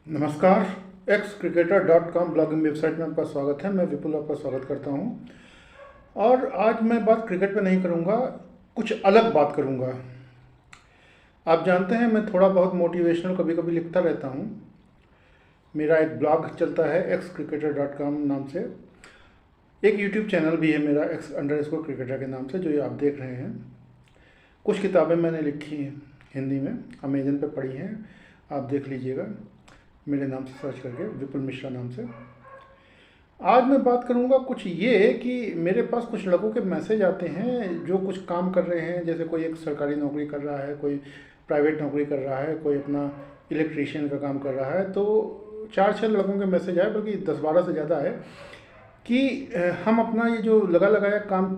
नमस्कार। XCricketer.com blogging website में आपका स्वागत है। मैं विपुल आपका स्वागत करता हूं। और आज मैं बात क्रिकेट पे नहीं करूंगा, कुछ अलग बात करूंगा। आप जानते हैं मैं थोड़ा बहुत मोटिवेशनल कभी कभी लिखता रहता हूं। मेरा एक ब्लॉग चलता है XCricketer.com नाम से। एक यूट्यूब चैनल भी है मेरा X_Cricketer के नाम से, जो ये आप देख रहे हैं। कुछ किताबें मैंने लिखी हैं हिंदी में, अमेजन पे पढ़ी हैं, आप देख लीजिएगा मेरे नाम से सर्च करके, विपुल मिश्रा नाम से। आज मैं बात करूंगा कुछ ये कि मेरे पास कुछ लोगों के मैसेज आते हैं जो कुछ काम कर रहे हैं, जैसे कोई एक सरकारी नौकरी कर रहा है, कोई प्राइवेट नौकरी कर रहा है, कोई अपना इलेक्ट्रीशियन का काम कर रहा है। तो 4-6 लोगों के मैसेज आए, बल्कि 10-12 से ज़्यादा है कि हम अपना ये जो लगा लगाया काम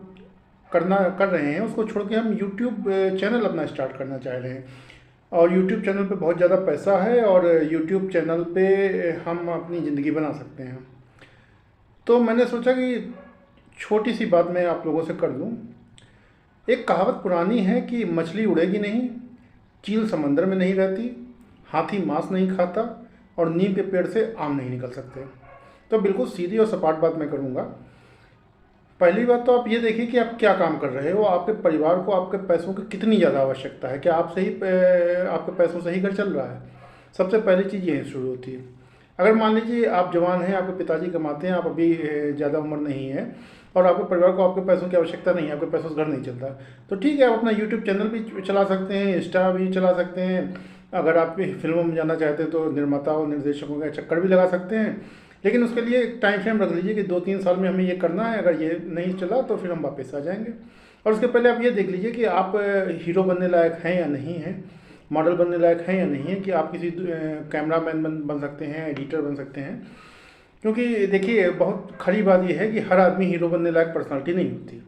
कर रहे हैं उसको छोड़ के हम यूट्यूब चैनल अपना स्टार्ट करना चाह रहे हैं। और यूट्यूब चैनल पे बहुत ज़्यादा पैसा है और यूट्यूब चैनल पे हम अपनी ज़िंदगी बना सकते हैं। तो मैंने सोचा कि छोटी सी बात मैं आप लोगों से कर दूं। एक कहावत पुरानी है कि मछली उड़ेगी नहीं, चील समंदर में नहीं रहती, हाथी मांस नहीं खाता और नीम के पेड़ से आम नहीं निकल सकते। तो बिल्कुल सीधी और सपाट बात मैं करूँगा। पहली बात तो आप ये देखिए कि आप क्या काम कर रहे हो, आपके परिवार को आपके पैसों की कितनी ज़्यादा आवश्यकता है, क्या आप आपके पैसों से ही घर चल रहा है। सबसे पहली चीज़ यही शुरू होती है। अगर मान लीजिए आप जवान हैं, आपके पिताजी कमाते हैं, आप अभी ज़्यादा उम्र नहीं है और आपके परिवार को आपके पैसों की आवश्यकता नहीं है, आपके पैसों से घर नहीं चलता, तो ठीक है, आप अपना यूट्यूब चैनल भी चला सकते हैं, इंस्टा भी चला सकते हैं। अगर आप फिल्मों में जाना चाहते हैं तो निर्माता और निर्देशकों का चक्कर भी लगा सकते हैं। लेकिन उसके लिए एक टाइम फ्रेम रख लीजिए कि 2-3 साल में हमें ये करना है। अगर ये नहीं चला तो फिर हम वापस आ जाएंगे। और उसके पहले आप ये देख लीजिए कि आप हीरो बनने लायक हैं या नहीं हैं, मॉडल बनने लायक हैं या नहीं है, कि आप किसी कैमरामैन बन सकते हैं, एडिटर बन सकते हैं। क्योंकि देखिए, बहुत खरी बात यह है कि हर आदमी हीरो बनने लायक पर्सनालिटी नहीं होती।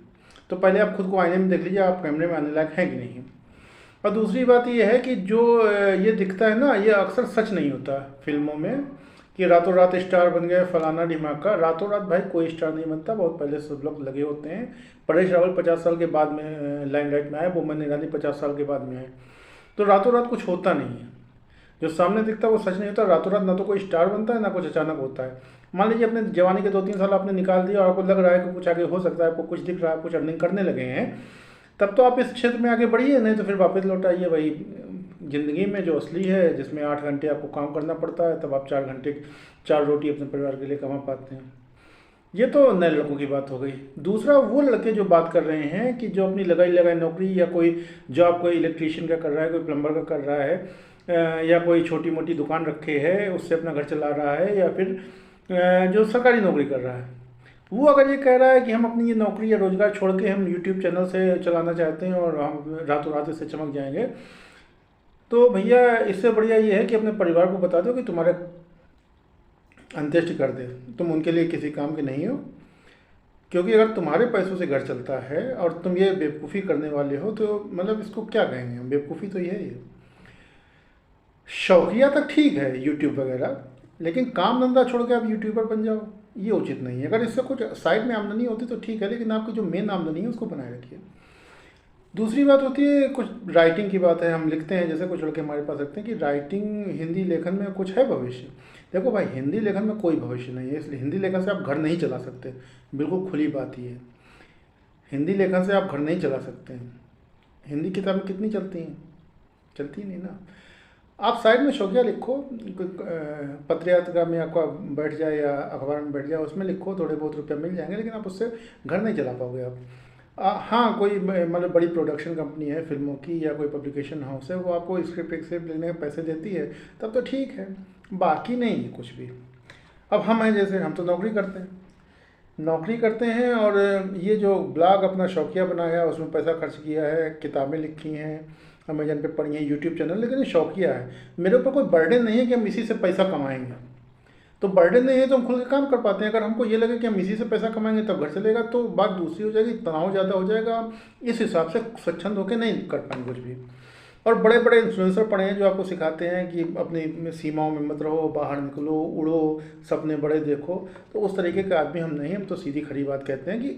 तो पहले आप खुद को आईने में देख लीजिए, आप कैमरे में आने लायक हैं कि नहीं। और दूसरी बात यह है कि जो ये दिखता है ना, ये अक्सर सच नहीं होता फिल्मों में, कि रातों रात स्टार बन गए फलाना ढिमाका। रातों रात भाई कोई स्टार नहीं बनता, बहुत पहले सब लोग लगे होते हैं। परेश रावल 50 साल के बाद में लाइमलाइट में आए, बोमन ईरानी 50 साल के बाद में आए। तो रातों रात कुछ होता नहीं है, जो सामने दिखता है वो सच नहीं होता। रातों रात ना तो कोई स्टार बनता है, ना कुछ अचानक होता है। मान लीजिए अपने जवानी के 2-3 साल आपने निकाल दिया और आपको लग रहा है कि कुछ आगे हो सकता है, आपको कुछ दिख रहा है, कुछ अर्निंग करने लगे हैं, तब तो आप इस क्षेत्र में आगे बढ़िए, नहीं तो फिर वापस लौट आइए वही ज़िंदगी में जो असली है, जिसमें 8 घंटे आपको काम करना पड़ता है, तब आप 4 घंटे 4 रोटी अपने परिवार के लिए कमा पाते हैं। ये तो नए लड़कों की बात हो गई। दूसरा, वो लड़के जो बात कर रहे हैं कि जो अपनी लगाई लगाई नौकरी, या कोई जॉब कोई इलेक्ट्रीशियन का कर रहा है, कोई प्लम्बर का कर रहा है, या कोई छोटी मोटी दुकान रखे है उससे अपना घर चला रहा है, या फिर जो सरकारी नौकरी कर रहा है, वो अगर ये कह रहा है कि हम अपनी ये नौकरी या रोज़गार छोड़ के हम यूट्यूब चैनल से चलाना चाहते हैं और हम रातों रात इससे चमक जाएंगे, तो भैया इससे बढ़िया ये है कि अपने परिवार को बता दो कि तुम्हारे अंत्येष्टि कर दे, तुम उनके लिए किसी काम के नहीं हो। क्योंकि अगर तुम्हारे पैसों से घर चलता है और तुम ये बेवकूफ़ी करने वाले हो, तो मतलब इसको क्या कहेंगे हम, बेवकूफ़ी तो ये है ये। शौकिया तक ठीक है यूट्यूब वगैरह, लेकिन काम धंधा छोड़ के आप यूट्यूबर बन जाओ, ये उचित नहीं है। अगर इससे कुछ साइड में आमदनी होती तो ठीक है, लेकिन आपकी जो मेन आमदनी है उसको बनाए रखिए। दूसरी बात होती है कुछ राइटिंग की बात है, हम लिखते हैं, जैसे कुछ लड़के हमारे पास रखते हैं कि राइटिंग हिंदी लेखन में कुछ है भविष्य। देखो भाई, हिंदी लेखन में कोई भविष्य नहीं है, इसलिए हिंदी लेखन से आप घर नहीं चला सकते, बिल्कुल खुली बात ही है। हिंदी लेखन से आप घर नहीं चला सकते हैं। हिंदी किताबें कितनी चलती हैं, चलती नहीं ना। आप साइड में शौकिया लिखो, पत्रयात्रा में आपका बैठ जाए या अखबार में बैठ जाए, उसमें लिखो, थोड़े बहुत रुपया मिल जाएंगे, लेकिन आप उससे घर नहीं चला पाओगे आप। हाँ, कोई मतलब बड़ी प्रोडक्शन कंपनी है फिल्मों की, या कोई पब्लिकेशन हाउस है, वो आपको स्क्रिप्ट लिखने के पैसे देती है, तब तो ठीक है, बाकी नहीं है कुछ भी। अब हम हैं, जैसे हम तो नौकरी करते हैं और ये जो ब्लॉग अपना शौकिया बनाया, उसमें पैसा खर्च किया है, किताबें लिखी हैं, अमेजन पे पढ़ी हैं, यूट्यूब चैनल, लेकिन ये शौकिया है। मेरे ऊपर कोई बर्डन नहीं है कि हम इसी से पैसा कमाएंगे। तो बर्डन नहीं है तो हम खुल के काम कर पाते हैं। अगर हमको ये लगे कि हम इसी से पैसा कमाएंगे तब घर चलेगा, तो बात दूसरी हो जाएगी, तनाव ज़्यादा हो जाएगा, इस हिसाब से स्वच्छंद होकर नहीं कर पाएंगे कुछ भी। और बड़े बड़े इन्फ्लुएंसर पड़े हैं जो आपको सिखाते हैं कि अपनी सीमाओं में मत रहो, बाहर निकलो, उड़ो, सपने बड़े देखो। तो उस तरीके के आदमी हम नहीं, हम तो सीधी खरी बात कहते हैं कि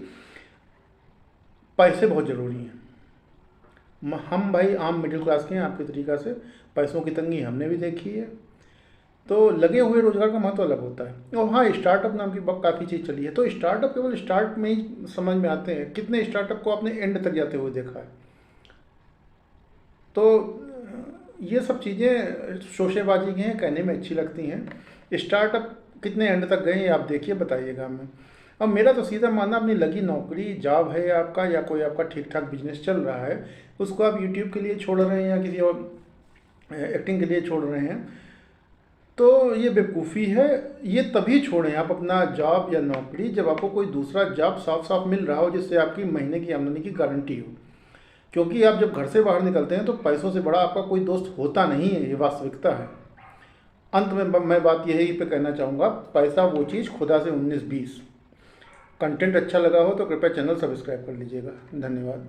पैसे बहुत ज़रूरी हैं। हम भाई आम मिडिल क्लास के हैं, आपके तरीक़ा से पैसों की तंगी हमने भी देखी है। तो लगे हुए रोजगार का महत्व अलग होता है। और हाँ, स्टार्टअप नाम की काफ़ी चीज़ चली है। तो स्टार्टअप केवल स्टार्ट में ही समझ में आते हैं, कितने स्टार्टअप को आपने एंड तक जाते हुए देखा है। तो ये सब चीज़ें शोशेबाजी की हैं, कहने में अच्छी लगती हैं। स्टार्टअप कितने एंड तक गए आप देखिए, बताइएगा हमें। अब मेरा तो सीधा मानना, अपनी लगी नौकरी जॉब है आपका, या कोई आपका ठीक ठाक बिजनेस चल रहा है, उसको आप यूट्यूब के लिए छोड़ रहे हैं या किसी और एक्टिंग के लिए छोड़ रहे हैं, तो ये बेवकूफ़ी है। ये तभी छोड़ें आप अपना जॉब या नौकरी जब आपको कोई दूसरा जॉब साफ साफ मिल रहा हो, जिससे आपकी महीने की आमदनी की गारंटी हो। क्योंकि आप जब घर से बाहर निकलते हैं तो पैसों से बड़ा आपका कोई दोस्त होता नहीं है, ये वास्तविकता है। अंत में मैं बात यही पे कहना चाहूँगा, पैसा वो चीज़ खुदा से 19-20। कंटेंट अच्छा लगा हो तो कृपया चैनल सब्सक्राइब कर लीजिएगा। धन्यवाद।